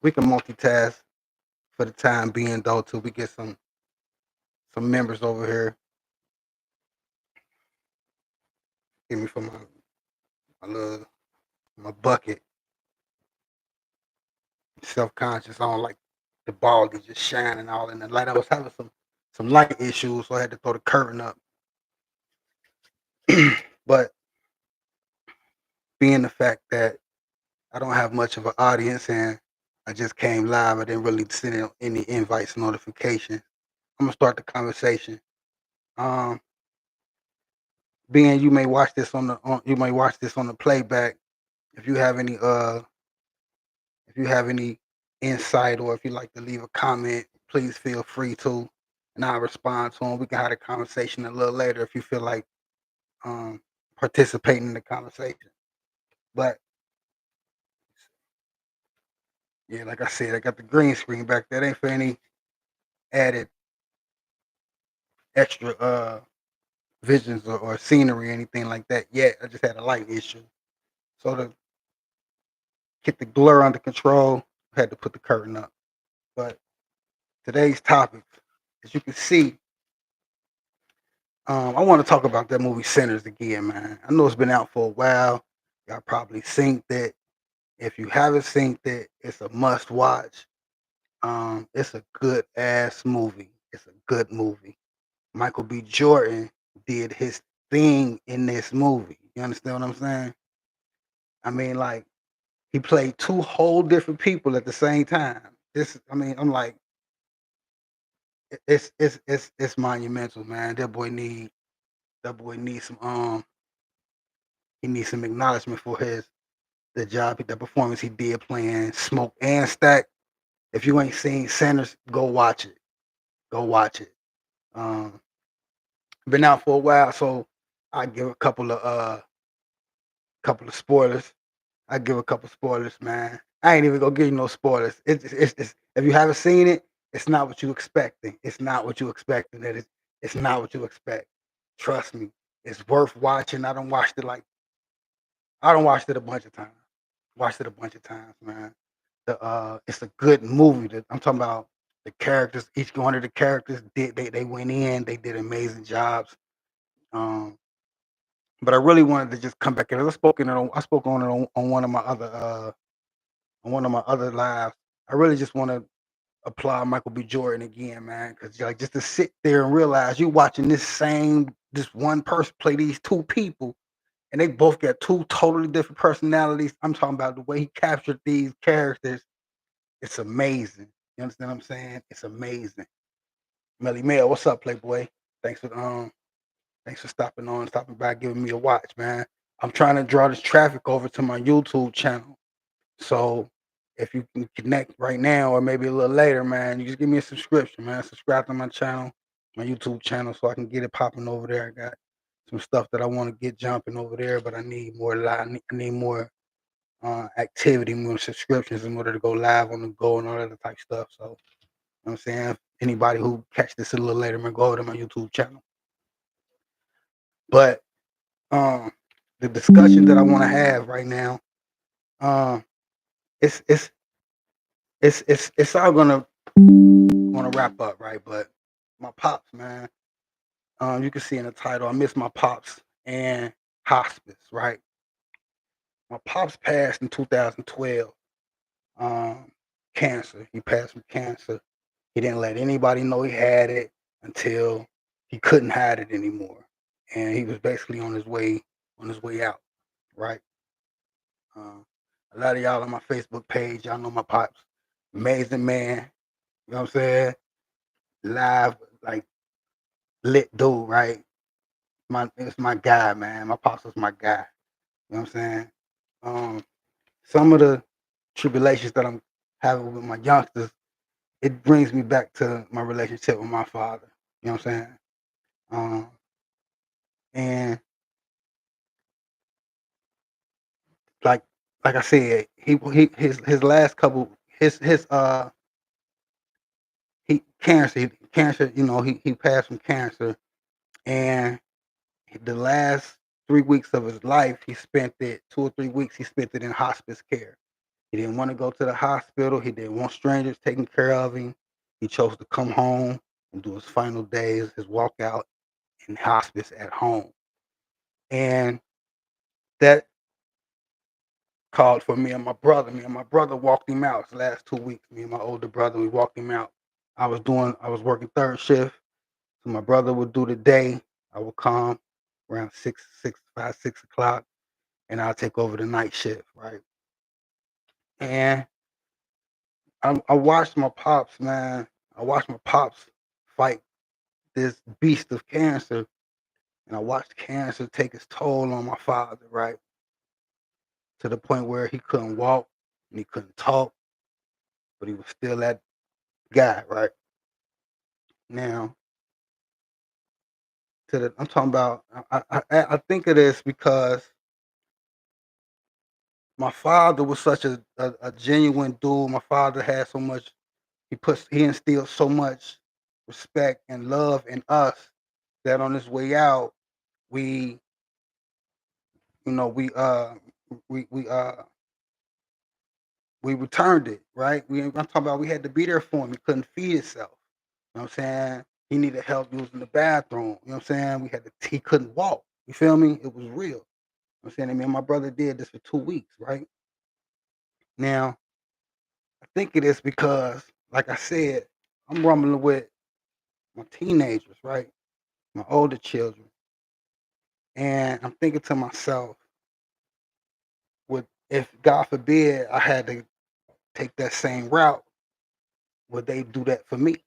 we can multitask for the time being though till we get some members over here. Give me for my little my bucket. Self conscious. I don't like the ball be just shining all in the light. I was having some light issues, so I had to throw the curtain up. But being the fact that I don't have much of an audience and I just came live, I didn't really send in any invites, notifications. I'm gonna start the conversation. Um, being you may watch this you may watch this on the playback. If you have any if you have any insight or if you like to leave a comment, please feel free to, and I'll respond to them. We can have a conversation a little later if you feel like um, participating in the conversation. But yeah, like I said, I got the green screen back there. That ain't for any added extra visions or scenery or anything like that yet. I just had a light issue. So to get the blur under control, I had to put the curtain up. But today's topic, as you can see, I want to talk about that movie Sinners again, man. I know it's been out for a while. Y'all probably seen that. If you haven't seen that, it's a must watch. It's a good ass movie. It's a good movie. Michael B. Jordan did his thing in this movie. You understand what I'm saying? I mean, like he played two whole different people at the same time. I mean, I'm like, it's monumental, man. That boy needs he needs some acknowledgement for the job, the performance he did playing Smoke and Stack. If you ain't seen Sanders, go watch it. Go watch it. Um, been out for a while, so I give a couple of spoilers. I give a couple spoilers, man. I ain't even gonna give you no spoilers. It's if you haven't seen it, it's not what you expecting. It's not what you expecting. It's not what you expect. Trust me, it's worth watching. I don't watched it a bunch of times. Watched it a bunch of times, man. It's a good movie. I'm talking about the characters. Each one of the characters they went in. They did amazing jobs. Um, but I really wanted to just come back in. I spoke on it on one of my other lives. I really just want to apply Michael B. Jordan again, man, because like just to sit there and realize you're watching this one person play these two people, and they both got two totally different personalities. I'm talking about the way he captured these characters. It's amazing. You understand what I'm saying? It's amazing. Melly Mel, what's up, Playboy? Thanks for stopping by, giving me a watch, man. I'm trying to draw this traffic over to my YouTube channel. So if you can connect right now or maybe a little later, man, you just give me a subscription, man. Subscribe to my channel, my YouTube channel, so I can get it popping over there. I got some stuff that I want to get jumping over there, but I need more I need more activity, more subscriptions in order to go live on the go and all that other type stuff. So, you know what I'm saying? Anybody who catch this a little later, man, go over to my YouTube channel. But um, the discussion that I want to have right now, um, it's it's it's all gonna wrap up, right? But my pops, man, you can see in the title, I miss my pops and hospice, right? My pops passed in 2012. Um, cancer. He passed from cancer. He didn't let anybody know he had it until he couldn't hide it anymore, and he was basically on his way out, right? Uh, a lot of y'all on my Facebook page, y'all know my pops, amazing man. You know what I'm saying? Live, like lit dude, right? It's my guy, man. My pops was my guy. You know what I'm saying? Um, some of the tribulations that I'm having with my youngsters, it brings me back to my relationship with my father. You know what I'm saying? Um, and like like I said, his last couple his cancer. You know, he passed from cancer, and the last 3 weeks of his life, he spent it 2 or 3 weeks. He spent it in hospice care. He didn't want to go to the hospital. He didn't want strangers taking care of him. He chose to come home and do his final days, his walkout in hospice at home. And that called for me and my brother. Me and my brother walked him out his last 2 weeks. Me and my older brother, we walked him out. I was working third shift. So my brother would do the day. I would come around 6 o'clock, and I'll take over the night shift, right? And I watched my pops, man. I watched my pops fight this beast of cancer, and I watched cancer take its toll on my father, right? To the point where he couldn't walk and he couldn't talk, but he was still that guy, right? Now, I'm talking about. I think of this because my father was such a genuine dude. My father had so much. He instilled so much respect and love in us that on his way out, we you know we we uh we returned it, right? I'm talking about we had to be there for him. He couldn't feed himself. You know what I'm saying? He needed help using the bathroom. You know what I'm saying? He couldn't walk. You feel me? It was real. You know what I'm saying? And me and my brother did this for 2 weeks, right? Now, I think it is because, like I said, I'm rumbling with my teenagers, right? My older children. And I'm thinking to myself, if God forbid I had to take that same route, would they do that for me? You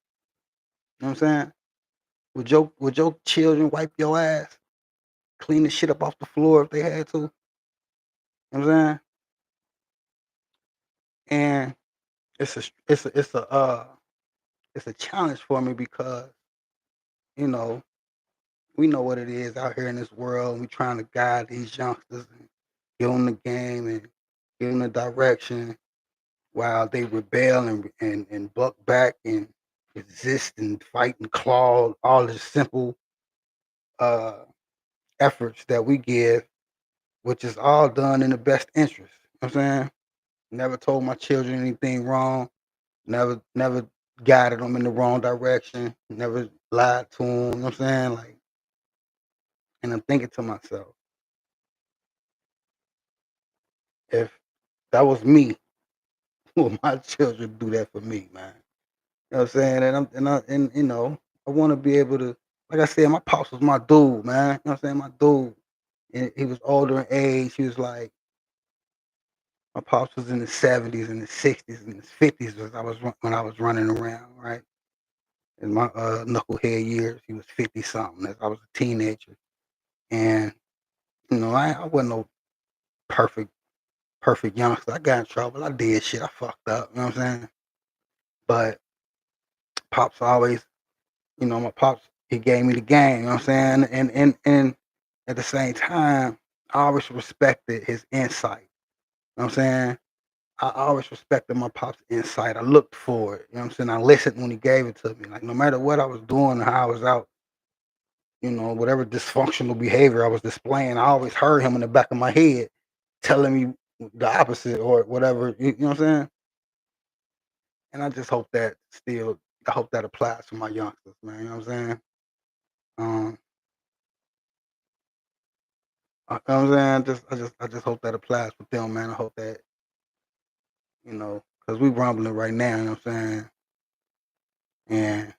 know what I'm saying? Would your children wipe your ass, clean the shit up off the floor if they had to? You know what I'm saying? And it's a it's a challenge for me because you know we know what it is out here in this world. We trying to guide these youngsters and give them the game and give them the direction while they rebel and buck back and resist and fight and claw. All the simple uh, efforts that we give, which is all done in the best interest. You know what I'm saying? Never told my children anything wrong. Never guided them in the wrong direction. Never lied to them. You know what I'm saying? Like, and I'm thinking to myself, if that was me, will my children do that for me, man? You know what I'm saying? And I want to be able to, like I said, my pops was my dude, man. You know what I'm saying? My dude. And he was older in age. He was like, my pops was in the 70s and the 60s and the 50s when I was running around, right? In my knucklehead years, he was 50 something as I was a teenager. And I wasn't no perfect youngster. I got in trouble. I did shit. I fucked up. You know what I'm saying? But pops always, my pops, he gave me the game. You know what I'm saying? And at the same time, I always respected his insight. You know what I'm saying? I always respected my pop's insight. I looked for it. You know what I'm saying? I listened when he gave it to me. Like no matter what I was doing or how I was out, whatever dysfunctional behavior I was displaying, I always heard him in the back of my head telling me the opposite or whatever. You know what I'm saying? And I just hope I hope that applies to my youngsters, man. You know what I'm saying? Um, you know what I'm saying? I just hope that applies with them, man. I hope that, because we rumbling right now, you know what I'm saying? And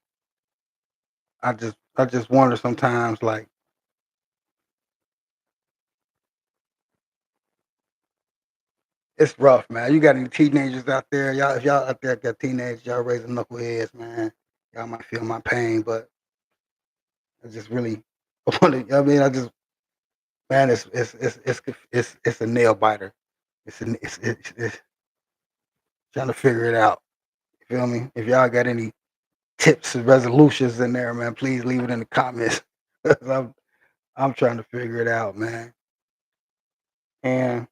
I just wonder sometimes, like, it's rough, man. You got any teenagers out there? Y'all, if y'all out there got teenagers, y'all raising knuckleheads, man. Y'all might feel my pain, but I just really, I want to. I mean, I just, man, it's a nail biter. It's trying to figure it out. You feel me? If y'all got any tips and resolutions in there, man, please leave it in the comments. I'm trying to figure it out, man. And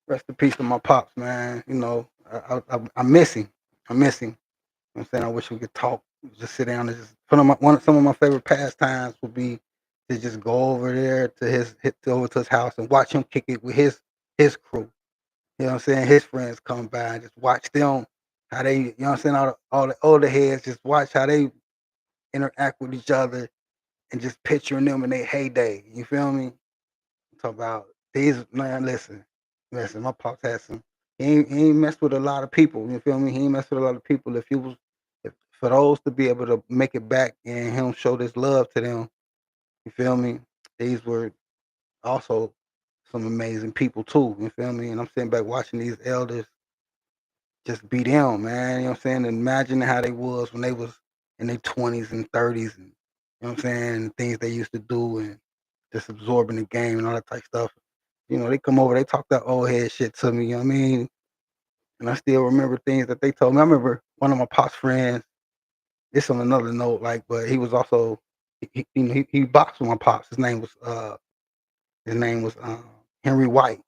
rest in peace to my pops, man. I miss him. I miss him. You know what I'm saying? I wish we could talk, just sit down and just some of my favorite pastimes would be to just go over there to over to his house and watch him kick it with his his crew. You know what I'm saying? His friends come by and just watch them how they, you know what I'm saying, all the older heads just watch how they interact with each other and just picturing them in their heyday. You feel me? Talk about these man. Listen. My pops had some. He ain't messed with a lot of people. You feel me? He ain't messed with a lot of people. If for those to be able to make it back and him show this love to them, you feel me? These were also some amazing people too. You feel me? And I'm sitting back watching these elders just be them, man. You know what I'm saying? And imagining how they was when they was in their 20s and 30s, and you know what I'm saying, and things they used to do, and just absorbing the game and all that type stuff. You know, they come over, they talk that old head shit to me. You know what I mean? And I still remember things that they told me. I remember one of my pops friends. This on another note, like, but he was also he boxed with my pops. His name was Henry White.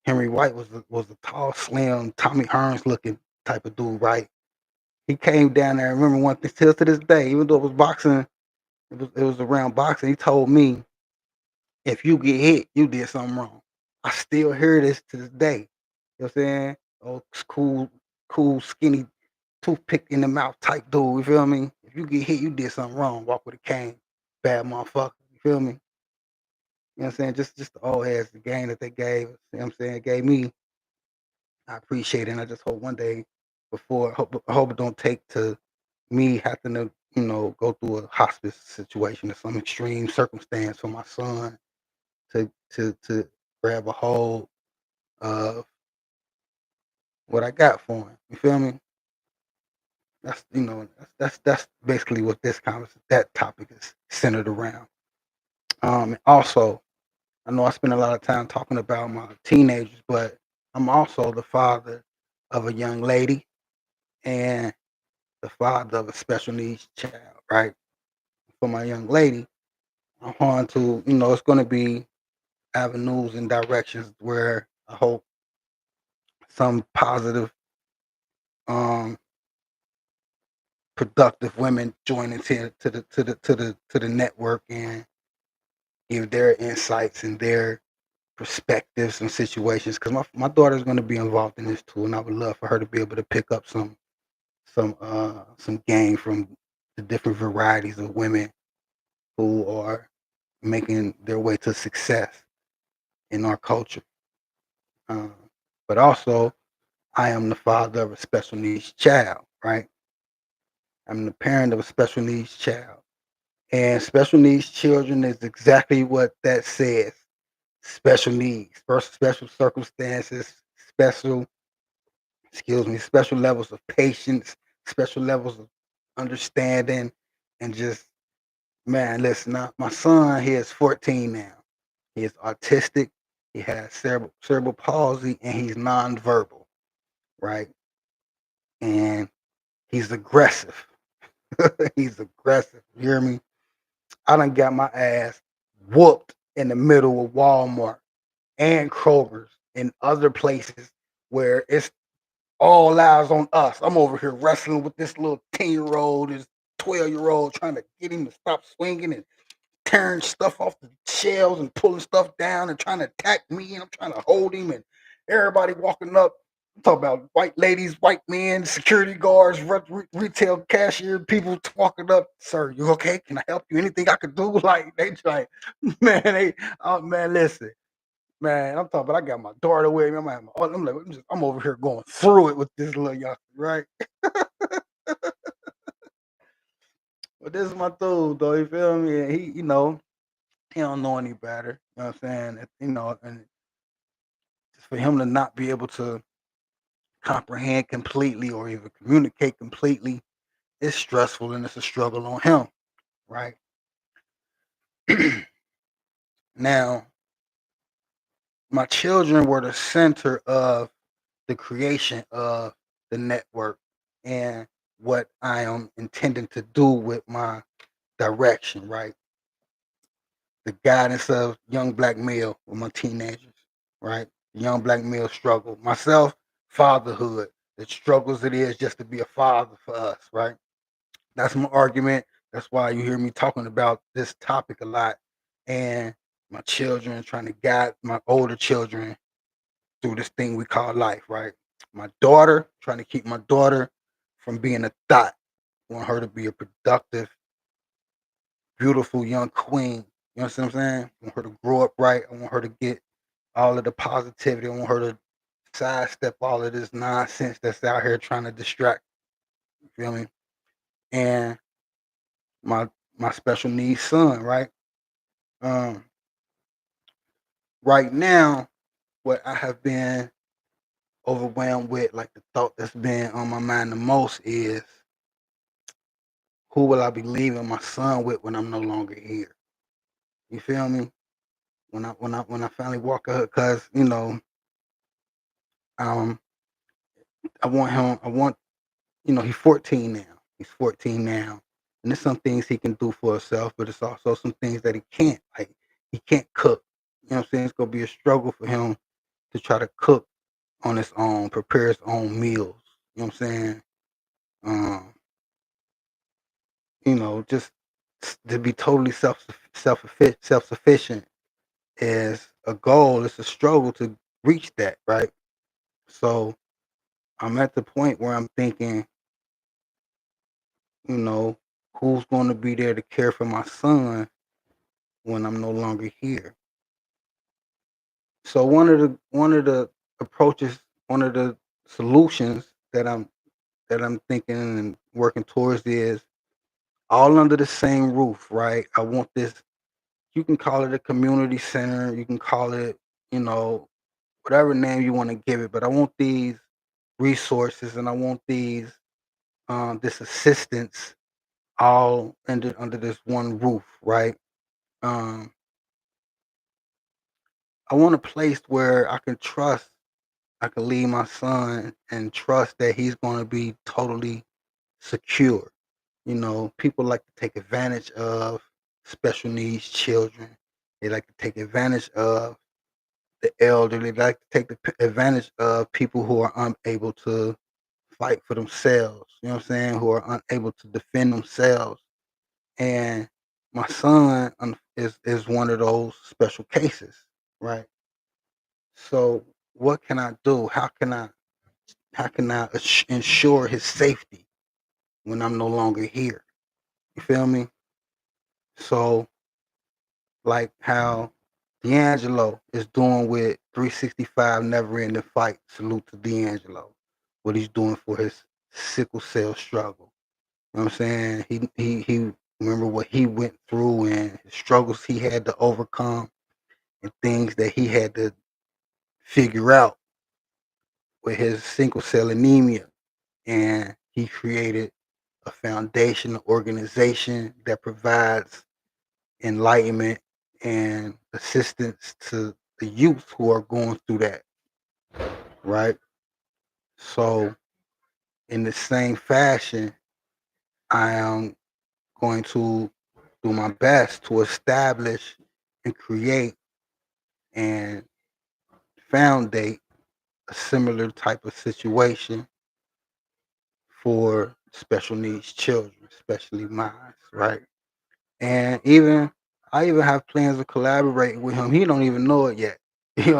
Henry White was a tall, slim, Tommy Hearns looking type of dude, right? He came down there. I remember one thing still to this day, even though it was boxing, it was around boxing. He told me, if you get hit, you did something wrong. I still hear this to this day. You know what I'm saying? Oh, cool, skinny, toothpick in the mouth type dude. You feel me? If you get hit, you did something wrong. Walk with a cane, bad motherfucker. You feel me? You know what I'm saying? Just the old ass the game that they gave. You know what I'm saying? Gave me. I appreciate it. And I just hope one day, I hope it don't take to me having to, go through a hospice situation or some extreme circumstance for my son to grab a hold of what I got for him. You feel me? That's basically what that topic is centered around. Also, I know I spend a lot of time talking about my teenagers, but I'm also the father of a young lady and the father of a special needs child, right? For my young lady, I'm going to, it's going to be avenues and directions where I hope some positive, um, productive women join into to the network and give their insights and their perspectives and situations. Because my daughter's going to be involved in this too, and I would love for her to be able to pick up some game from the different varieties of women who are making their way to success in our culture. Uh, but also, I am the father of a special needs child, right? I'm the parent of a special needs child. And special needs children is exactly what that says. Special needs, first special circumstances, special, special levels of patience, special levels of understanding, and just, man, listen, my son, he is 14 now. He is autistic, he has cerebral palsy, and he's nonverbal, right? And he's aggressive. He's aggressive. You hear me? I done got my ass whooped in the middle of Walmart and Kroger's and other places where it's all eyes on us. I'm over here wrestling with this little 10-year-old, this 12-year-old, trying to get him to stop swinging and tearing stuff off the shelves and pulling stuff down and trying to attack me. And I'm trying to hold him, and everybody walking up. I'm talking about white ladies, white men, security guards, retail cashier, people walking up. Sir, you okay? Can I help you? Anything I could do? Like they try, man. Oh man, listen, man. I'm talking about. I got my daughter with me. I'm over here going through it with this little youngster, right? But this is my dude, though. You feel me? And he don't know any better. You know what I'm saying? And just for him to not be able to comprehend completely or even communicate completely, it's stressful and it's a struggle on him, right? Now, my children were the center of the creation of the network and what I am intending to do with my direction, right? The guidance of young black male with my teenagers, right? Young black male struggle. Myself, fatherhood, the struggles it is just to be a father for us, right? That's my argument. That's why you hear me talking about this topic a lot. And my children, trying to guide my older children through this thing we call life, right? My daughter, trying to keep my daughter from being a thought. I want her to be a productive, beautiful young queen. You know what I'm saying? I want her to grow up right. I want her to get all of the positivity. I want her to sidestep all of this nonsense that's out here trying to distract. You feel me? And my my special needs son, right? Um, right now, what I have been overwhelmed with, like the thought that's been on my mind the most is who will I be leaving my son with when I'm no longer here? You feel me? When I finally walk out, cause um, I want him. I want he's 14 now. He's 14 now, and there's some things he can do for himself, but it's also some things that he can't. Like he can't cook. You know what I'm saying? It's gonna be a struggle for him to try to cook on his own, prepare his own meals. You know what I'm saying? Um, just to be totally self sufficient is a goal. It's a struggle to reach that, right? So I'm at the point where I'm thinking, you know, who's going to be there to care for my son when I'm no longer here? So one of the approaches, one of the solutions that I'm thinking and working towards is all under the same roof, right? I want this. You can call it a community center. You can call it, you know, whatever name you want to give it. But I want these resources and I want this assistance all under this one roof, right? Um, I want a place where I can trust. I can leave my son and trust that he's going to be totally secure. People like to take advantage of special needs children. They like to take advantage of the elderly. They like to take advantage of people who are unable to fight for themselves. You know what I'm saying? Who are unable to defend themselves. And my son is one of those special cases, right? So what can I do? How can I ensure his safety when I'm no longer here? You feel me? So like how D'Angelo is doing with 365 Never Ending Fight. Salute to D'Angelo. What he's doing for his sickle cell struggle. You know what I'm saying? He remember what he went through and the struggles he had to overcome and things that he had to figure out with his sickle cell anemia. And he created a foundation, an organization that provides enlightenment and assistance to the youth who are going through that, right? So, in the same fashion, I am going to do my best to establish and create and foundate a similar type of situation for special needs children, especially mine, right? And I even have plans of collaborating with him. He don't even know it yet. He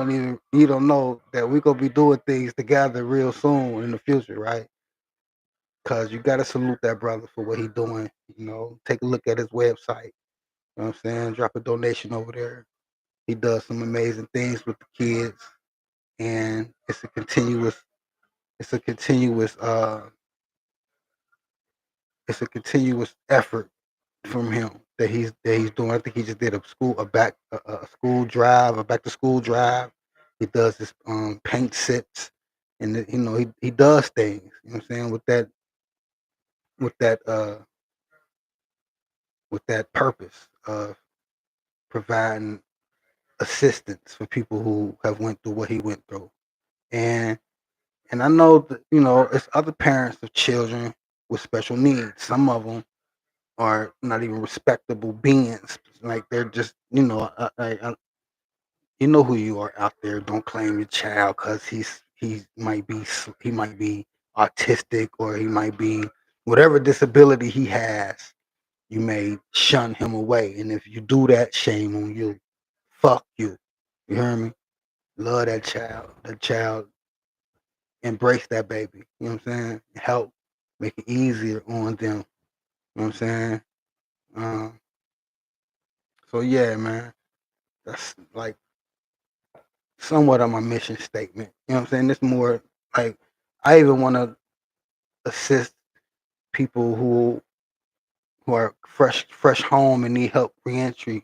don't know that we're gonna be doing things together real soon in the future, right? Cause you gotta salute that brother for what he's doing. Take a look at his website. You know what I'm saying? Drop a donation over there. He does some amazing things with the kids, and it's a continuous effort from him that he's doing. I think he just did a school drive, a back to school drive. He does his paint sits, and he does things. You know what I'm saying with that uh with that purpose of providing assistance for people who have went through what he went through. And and I know that it's other parents of children with special needs. Some of them are not even respectable beings. Like they're just you know who you are out there. Don't claim your child because he might be autistic or he might be whatever disability he has. You may shun him away, and if you do that, shame on you. Fuck you. You hear me? love that child, embrace that baby. You know what I'm saying? Help make it easier on them. You know what I'm saying? Um, so yeah, man, that's like somewhat of my mission statement. You know what I'm saying? It's more like I even want to assist people who are fresh home and need help reentry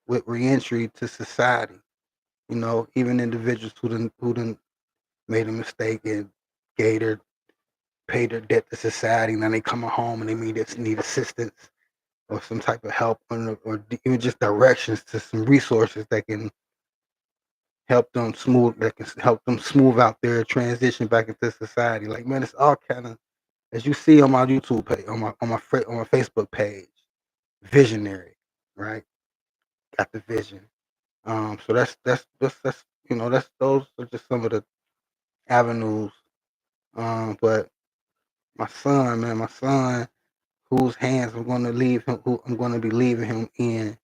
to society. You know, even individuals who done made a mistake and gave their paid their debt to society, and then they come home and they need assistance or some type of help, or even just directions to some resources that can help them smooth out their transition back into society. Like man, it's all kind of as you see on my YouTube page, on my Facebook page, visionary, right? Got the vision. So that's those are just some of the avenues. But my son, whose hands I'm going to leave him, who I'm going to be leaving him in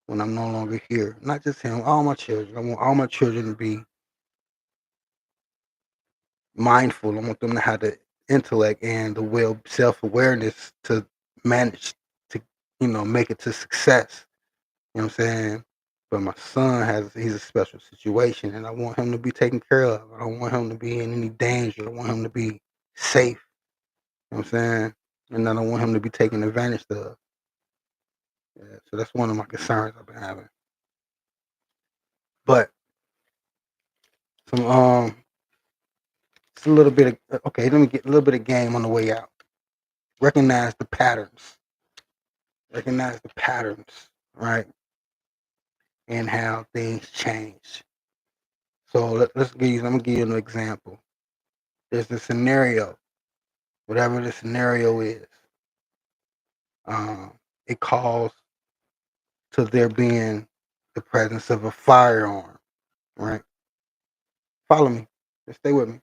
when I'm no longer here. Not just him, all my children. I want all my children to be mindful. I want them to have the intellect and the will, self awareness to manage to, make it to success. You know what I'm saying? But my son he's a special situation and I want him to be taken care of. I don't want him to be in any danger. I want him to be safe. You know what I'm saying? And I don't want him to be taken advantage of. Yeah, so that's one of my concerns I've been having. But some it's a little bit of okay, let me get a little bit of game on the way out. Recognize the patterns. Recognize the patterns, right? And how things change. So I'm gonna give you an example. There's a scenario, whatever the scenario is, it calls to there being the presence of a firearm, right? Follow me. Just stay with me.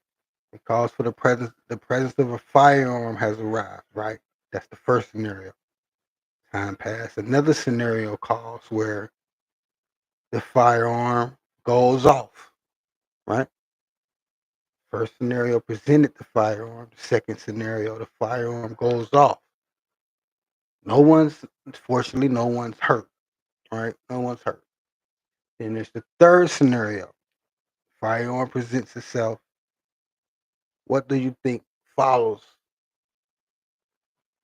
It calls for the presence of a firearm has arrived, right? That's the first scenario. Time passed. Another scenario calls where the firearm goes off, right? First scenario presented the firearm. The second scenario, the firearm goes off. Fortunately, no one's hurt, right? No one's hurt. Then there's the third scenario. Firearm presents itself. What do you think follows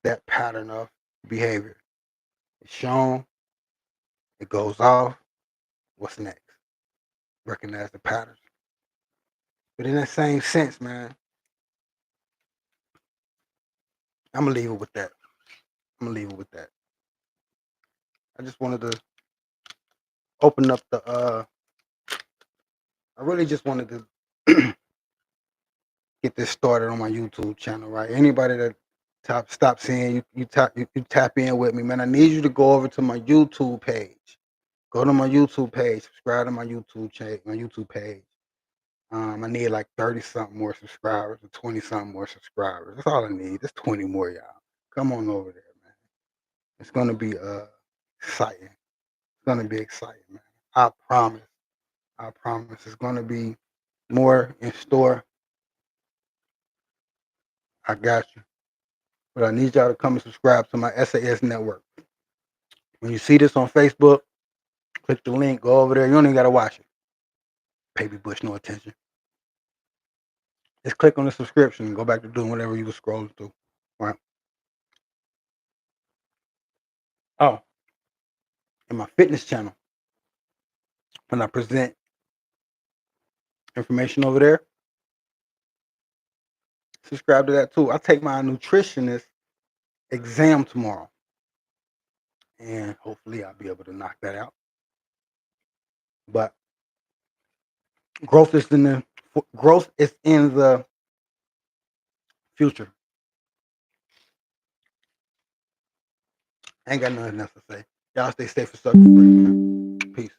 that pattern of behavior? It's shown, it goes off. What's next? Recognize the patterns. But in that same sense, man, I'm gonna leave it with that. I'm gonna leave it with that. I just wanted to open up I really just wanted to get this started on my YouTube channel, right? Anybody that stop saying you tap in with me, man. I need you to go over to my YouTube page. Go to my YouTube page, subscribe to my YouTube page. I need like 30 something more subscribers or 20 something more subscribers. That's all I need. Just 20 more, y'all. Come on over there, man. It's gonna be exciting. It's gonna be exciting, man. I promise. I promise. It's gonna be more in store. I got you. But I need y'all to come and subscribe to my S.A.S network. When you see this on Facebook, click the link, go over there. You don't even gotta watch it. Baby Bush, no attention. Just click on the subscription and go back to doing whatever you were scrolling through. All right. Oh, and my fitness channel. When I present information over there, subscribe to that too. I take my nutritionist exam tomorrow, and hopefully I'll be able to knock that out. But growth is in the future. I ain't got nothing else to say. Y'all stay safe and sucker free, man. Peace.